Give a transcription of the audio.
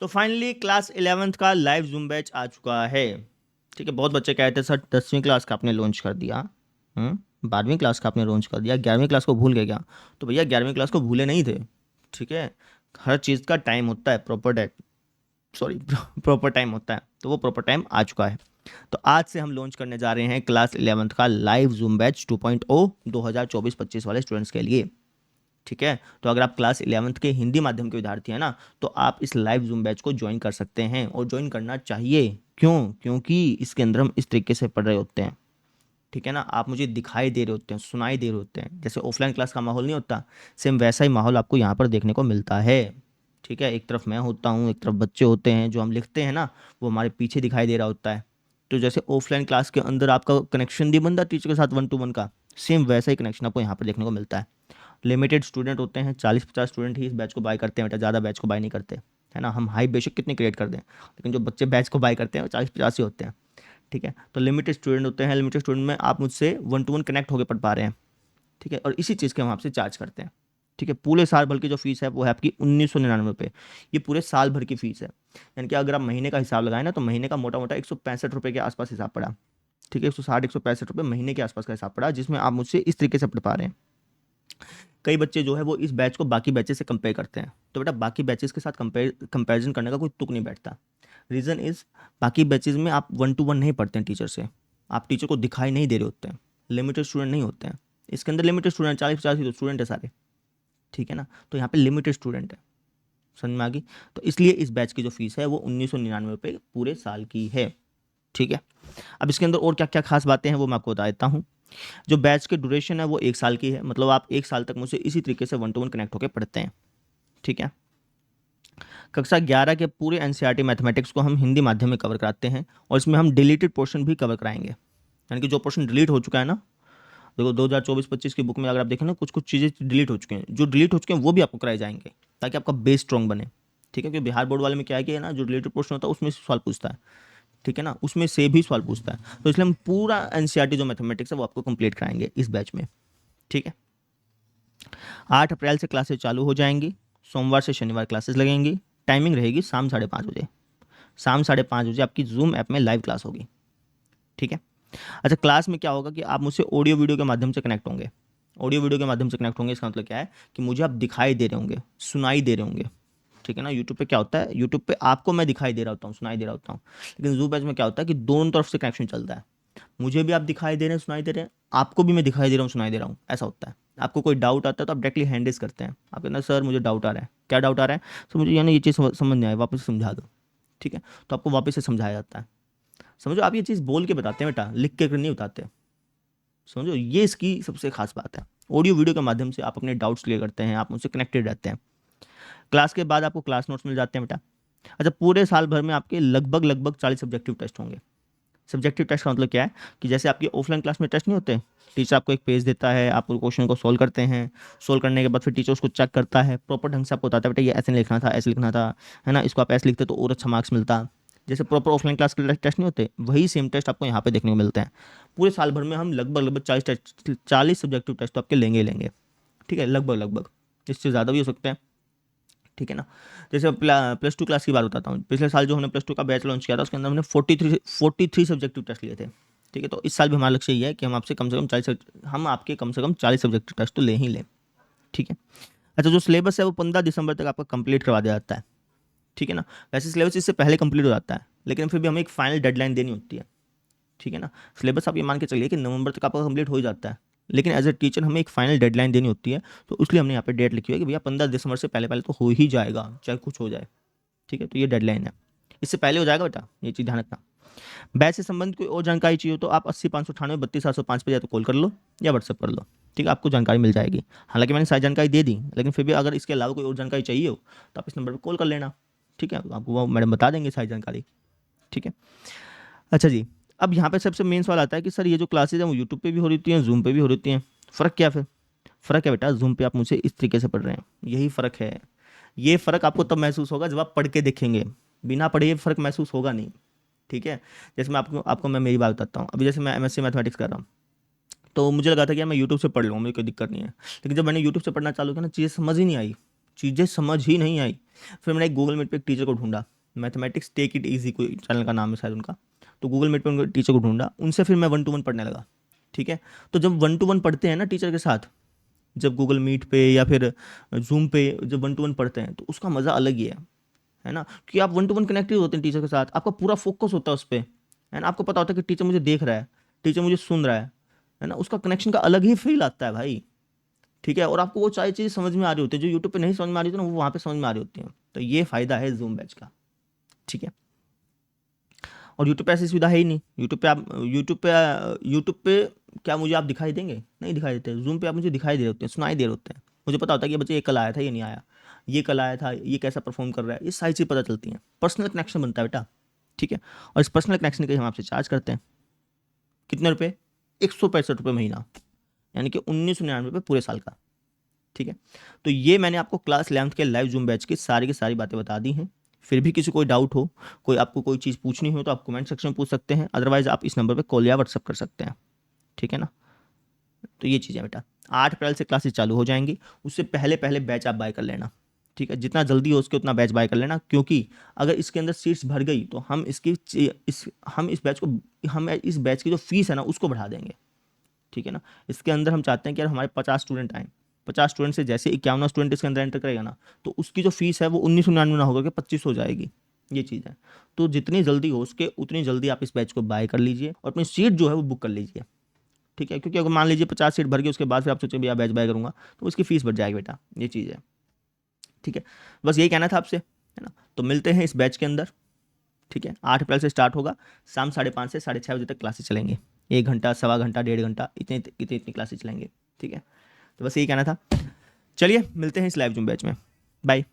तो finally class 11th का live zoom batch आ चुका है। ठीक है, बहुत बच्चे कहते हैं सर 10वीं क्लास का आपने लॉन्च कर दिया, 12वीं क्लास का आपने लॉन्च कर दिया, 11वीं क्लास को भूल गए क्या? तो भैया 11वीं क्लास को भूले नहीं थे। ठीक है, हर चीज़ का टाइम होता है, proper time, sorry proper time होता है, तो वो प्रॉपर टाइम आ चुका है। तो आज से हम लॉन्च करने जा रहे हैं क्लास 11th का लाइव जूम बैच 2.0 2024-25 वाले स्टूडेंट्स के लिए। ठीक है, तो अगर आप क्लास 11th के हिंदी माध्यम के विद्यार्थी हैं ना, तो आप इस लाइव जूम बैच को ज्वाइन कर सकते हैं और ज्वाइन करना चाहिए। क्यों? क्योंकि इसके अंदर हम इस तरीके से पढ़ रहे होते हैं। ठीक है ना, आप मुझे दिखाई दे रहे होते हैं, सुनाई दे रहे होते हैं, जैसे ऑफलाइन क्लास का माहौल नहीं होता, सेम वैसा ही माहौल आपको यहाँ पर देखने को मिलता है। ठीक है, एक तरफ मैं होता हूँ, एक तरफ बच्चे होते हैं, जो हम लिखते हैं ना वो हमारे पीछे दिखाई दे रहा होता है। तो जैसे ऑफलाइन क्लास के अंदर आपका कनेक्शन नहीं बनता टीचर के साथ 1 to 1 का, सेम वैसा ही कनेक्शन आपको यहाँ पर देखने को मिलता है। लिमिटेड स्टूडेंट होते हैं, 40-50 स्टूडेंट ही इस बैच को बाय करते हैं बेटा, ज़्यादा बैच को बाय नहीं करते। है ना, हम हाई बेशक कितने क्रिएट कर दें, लेकिन जो बच्चे बैच को बाय करते हैं वो 40-50 ही होते हैं। ठीक है, तो लिमिटेड स्टूडेंट होते हैं, लिमिटेड स्टूडेंट में आप मुझसे 1 to 1 कनेक्ट होकर पढ़ पा रहे हैं। ठीक है, और इसी चीज़ के हम आपसे चार्ज करते हैं। ठीक है, पूरे साल भर की जो फीस है वो है आपकी 1999 रुपये। ये पूरे साल भर की फीस है, यानी कि अगर आप महीने का हिसाब लगाएं ना, तो महीने का मोटा मोटा 165 रुपये के आसपास हिसाब पड़ा। ठीक है, 160-165 रुपये महीने के आसपास का हिसाब पड़ा, जिसमें आप मुझसे इस तरीके से पढ़ पा रहे हैं। कई बच्चे जो है वो इस बैच को बाकी बैचेस से कंपेयर करते हैं, तो बेटा बाकी बैचेस के साथ कंपैरिजन करने का कोई तुक नहीं बैठता। रीज़न इज़, बाकी बैचेस में आप 1 to 1 नहीं पढ़ते हैं टीचर से, आप टीचर को दिखाई नहीं दे रहे होते हैं, लिमिटेड स्टूडेंट नहीं होते हैं। इसके अंदर लिमिटेड स्टूडेंट 40-50 ही तो स्टूडेंट है सारे। ठीक है ना, तो यहाँ पे लिमिटेड स्टूडेंट है, समझ में आ गई? तो इसलिए इस बैच की जो फीस है वो 1999 रुपये पूरे साल की है। ठीक है, अब इसके अंदर और क्या क्या खास बातें हैं वो मैं आपको बता देता हूँ। जो बैच की ड्यूरेशन है वो 1 साल की है, मतलब आप 1 साल तक मुझसे इसी तरीके से 1 to 1 कनेक्ट होकर पढ़ते हैं। ठीक है, कक्षा 11 के पूरे एनसीईआरटी मैथमेटिक्स को हम हिंदी माध्यम में कवर कराते हैं, और इसमें हम डिलीटेड पोर्शन भी कवर कराएंगे, यानी कि जो पोर्शन डिलीट हो चुका है ना, देखो 2024-25 की बुक में अगर आप देखें ना, कुछ कुछ चीज़ें डिलीट हो चुकी हैं, जो डिलीट हो चुके हैं वो भी आपको कराए जाएंगे, ताकि आपका बेस स्ट्रॉन्ग बने। ठीक है, क्योंकि बिहार बोर्ड वाले में क्या है कि ना, जो डिलीटेड पोर्शन होता है उसमें से सवाल पूछता है। ठीक है ना, उसमें से भी सवाल पूछता है, तो इसलिए हम पूरा एनसीईआरटी जो मैथमेटिक्स है वो आपको कंप्लीट कराएंगे इस बैच में। ठीक है, 8 अप्रैल से क्लासेस चालू हो जाएंगी, सोमवार से शनिवार क्लासेस लगेंगी। टाइमिंग रहेगी शाम 5:30 बजे, शाम 5:30 बजे आपकी जूम ऐप में लाइव क्लास होगी। ठीक है, अच्छा क्लास में क्या होगा कि आप मुझसे ऑडियो वीडियो के माध्यम से कनेक्ट होंगे। ऑडियो वीडियो के माध्यम से कनेक्ट होंगे, इसका मतलब क्या है कि मुझे आप दिखाई दे रहे होंगे, सुनाई दे रहे होंगे। ठीक है ना, यूट्यूब पे क्या होता है, यूट्यूब पे आपको मैं दिखाई दे रहा होता हूँ, सुनाई दे रहा होता हूँ, लेकिन जूम बैच में क्या होता है कि दोनों तरफ से कनेक्शन चलता है। मुझे भी आप दिखाई दे रहे हैं, सुनाई दे रहे हैं, आपको भी मैं दिखाई दे रहा हूँ, सुनाई दे रहा हूँ, ऐसा होता है। आपको कोई डाउट आता है तो आप डायरेक्टली हैंड रेज करते हैं, आप कहते हैं सर मुझे डाउट आ रहा है। क्या डाउट आ रहा है? सर मुझे यानी ये चीज़ समझ नहीं आई, वापस से समझा दो। ठीक है, तो आपको वापस से समझाया जाता है। समझो, आप ये चीज़ बोल के बताते हैं बेटा, लिख के नहीं बताते। समझो, ये इसकी सबसे खास बात है। ऑडियो वीडियो के माध्यम से आप अपने डाउट्स क्लियर करते हैं, आप मुझसे कनेक्टेड रहते हैं। क्लास के बाद आपको क्लास नोट्स मिल जाते हैं बेटा। अच्छा, पूरे साल भर में आपके लगभग लगभग 40 सब्जेक्टिव टेस्ट होंगे। सब्जेक्टिव टेस्ट का मतलब क्या है कि जैसे आपकी ऑफलाइन क्लास में टेस्ट नहीं होते, टीचर आपको एक पेज देता है, आप क्वेश्चन को सोल्व करते हैं, सोल्व करने के बाद फिर टीचर उसको चेक करता है, प्रॉपर ढंग से आपको बताता है बेटा ये ऐसे नहीं लिखना था, ऐसे लिखना था, है ना, इसको आप ऐसे लिखते तो और अच्छा मार्क्स मिलता। जैसे प्रॉपर ऑफलाइन क्लास के टेस्ट नहीं होते, वही सेम टेस्ट आपको यहाँ पे देखने को मिलते हैं। पूरे साल भर में हम लगभग लगभग 40 सब्जेक्टिव टेस्ट तो आपके लेंगे ही लेंगे। ठीक है, लगभग लगभग, इससे ज़्यादा भी हो सकते हैं। ठीक है ना, जैसे +2 क्लास की बात बताता हूँ, पिछले साल जो हमने +2 का बैच लॉन्च किया था उसके अंदर हमने 43 सब्जेक्टिव टेस्ट लिए थे। ठीक है, तो इस साल भी हमारा लक्ष्य ये है कि हम आपसे कम से कम 40, हम आपके कम से कम 40 सब्जेक्टिव टेस्ट तो ले ही लें। ठीक है, अच्छा जो सिलेबस है वो 15 दिसंबर तक आपका कंप्लीट करवा दिया जाता है। ठीक है ना, वैसे सिलेबस इससे पहले कंप्लीट हो जाता है, लेकिन फिर भी हमें एक फाइनल डेडलाइन देनी होती है। ठीक है ना, सिलेबस आप ये मान के चलिए कि नवंबर तक आपका कंप्लीट हो ही जाता है, लेकिन एज ए टीचर हमें एक फाइनल डेडलाइन देनी होती है, तो इसलिए हमने यहाँ पे डेट लिखी हुई है कि भैया 15 दिसंबर से पहले पहले तो हो ही जाएगा, चाहे कुछ हो जाए। ठीक है, तो ये डेडलाइन है, इससे पहले हो जाएगा बेटा, ये चीज़ ध्यान रखना। बैच से संबंधित कोई और जानकारी चाहिए हो तो आप 80 598 32 705 पर या तो कॉल कर लो या व्हाट्सअप कर लो। ठीक है, आपको जानकारी मिल जाएगी। हालांकि मैंने सारी जानकारी दे दी, लेकिन फिर भी अगर इसके अलावा कोई और जानकारी चाहिए हो तो आप इस नंबर पर कॉल कर लेना। ठीक है, आपको वो मैडम बता देंगे सारी जानकारी। ठीक है, अच्छा जी, अब यहाँ पे सबसे मेन सवाल आता है कि सर ये जो क्लासेज हैं वो यूट्यूब पे भी हो रही हैं, जूम पे भी हो रही हैं, फ़र्क क्या फिर? फ़र्क है बेटा, जूम पे आप मुझे इस तरीके से पढ़ रहे हैं, यही फ़र्क है। ये फ़र्क आपको तब महसूस होगा जब आप पढ़ के देखेंगे, बिना पढ़े ये फ़र्क महसूस होगा नहीं। ठीक है, जैसे मैं आपको आपको मैं मेरी बात बताता हूँ। अभी जैसे मैं एमएससी मैथमेटिक्स कर रहा हूँ, तो मुझे लगा था कि यार मैं यूट्यूब से पढ़ लूँगा, मुझे कोई दिक्कत नहीं है, लेकिन जब मैंने यूट्यूब से पढ़ना चालू किया ना, चीज़ें समझ ही नहीं आई। चीज़ें समझ ही नहीं आई। फिर मैंने एक गूगल मीट पे एक टीचर को ढूंढा, मैथमेटिक्स टेक इट ईजी कोई चैनल का नाम है शायद उनका। तो गूगल मीट पे उनके टीचर को ढूंढा, उनसे फिर मैं 1-to-1 पढ़ने लगा। ठीक है, तो जब 1-to-1 पढ़ते हैं ना टीचर के साथ, जब गूगल मीट पे या फिर जूम पे जब 1-to-1 पढ़ते हैं तो उसका मज़ा अलग ही है ना, कि आप 1-to-1 कनेक्टेड होते हैं टीचर के साथ, आपका पूरा फोकस होता है उस पर, है ना, आपको पता होता है कि टीचर मुझे देख रहा है, टीचर मुझे सुन रहा है ना, उसका कनेक्शन का अलग ही फील आता है भाई। ठीक है, और आपको वो सारी चीज़ें समझ में आ रही होती है जो यूट्यूब पे नहीं समझ में आ रही होती ना, वो वहाँ पे समझ में आ रही होती हैं। तो ये फ़ायदा है जूम बैच का। ठीक है, और यूट्यूब पे ऐसी सुविधा है ही नहीं। यूट्यूब पे क्या मुझे आप दिखाई देंगे? नहीं दिखाई देते। जूम पे आप मुझे दिखाई दे रहे होते हैं, सुनाई दे रहे होते हैं, मुझे पता होता है कि ये बच्चे ये कल आया था, ये नहीं आया, ये कल आया था, ये कैसा परफॉर्म कर रहा है, ये सारी चीज़ पता चलती हैं। पर्सनल कनेक्शन बनता है बेटा। ठीक है, और इस पर्सनल कनेक्शन के लिए हम आपसे चार्ज करते हैं कितने रुपए? 165 रुपये महीना, यानी कि 1999 रुपये पूरे साल का। ठीक है, तो ये मैंने आपको क्लास 11th के लाइव जूम बैच की सारी बातें बता दी हैं। फिर भी किसी कोई डाउट हो, कोई आपको कोई चीज़ पूछनी हो तो आप कमेंट सेक्शन में पूछ सकते हैं, अदरवाइज आप इस नंबर पे कॉल या व्हाट्सअप कर सकते हैं। ठीक है ना, तो ये चीज़ है बेटा। 8 अप्रैल से क्लासेस चालू हो जाएंगी, उससे पहले पहले बैच आप बाय कर लेना। ठीक है, जितना जल्दी हो उसके उतना बैच बाय कर लेना, क्योंकि अगर इसके अंदर सीट्स भर गई तो हम इस बैच की जो फीस है ना उसको बढ़ा देंगे। ठीक है ना, इसके अंदर हम चाहते हैं कि यार हमारे 50 स्टूडेंट आएँ, 50 स्टूडेंट से जैसे 51वां स्टूडेंट इसके अंदर एंटर करेगा ना, तो उसकी जो फीस है वो 1999 ना होकर के 25 हो जाएगी। ये चीज़ है, तो जितनी जल्दी हो उसके उतनी जल्दी आप इस बैच को बाय कर लीजिए और अपनी सीट जो है वो बुक कर लीजिए। ठीक है, क्योंकि अगर मान लीजिए 50 सीट भर गई उसके बाद फिर आप सोचें भैया बैच बाय करूँगा, तो उसकी फीस बढ़ जाएगी बेटा। ये चीज़ है। ठीक है, बस यही कहना था आपसे, है ना। तो मिलते हैं इस बैच के अंदर। ठीक है, 8 अप्रैल से स्टार्ट होगा, शाम 5:30 से 6:30 बजे तक क्लासेस चलेंगे। 1 घंटा, सवा घंटा, 1.5 घंटा, इतनी क्लासेस चलेंगे। ठीक है, तो बस यही कहना था। चलिए मिलते हैं इस लाइव जूम बैच में। बाय।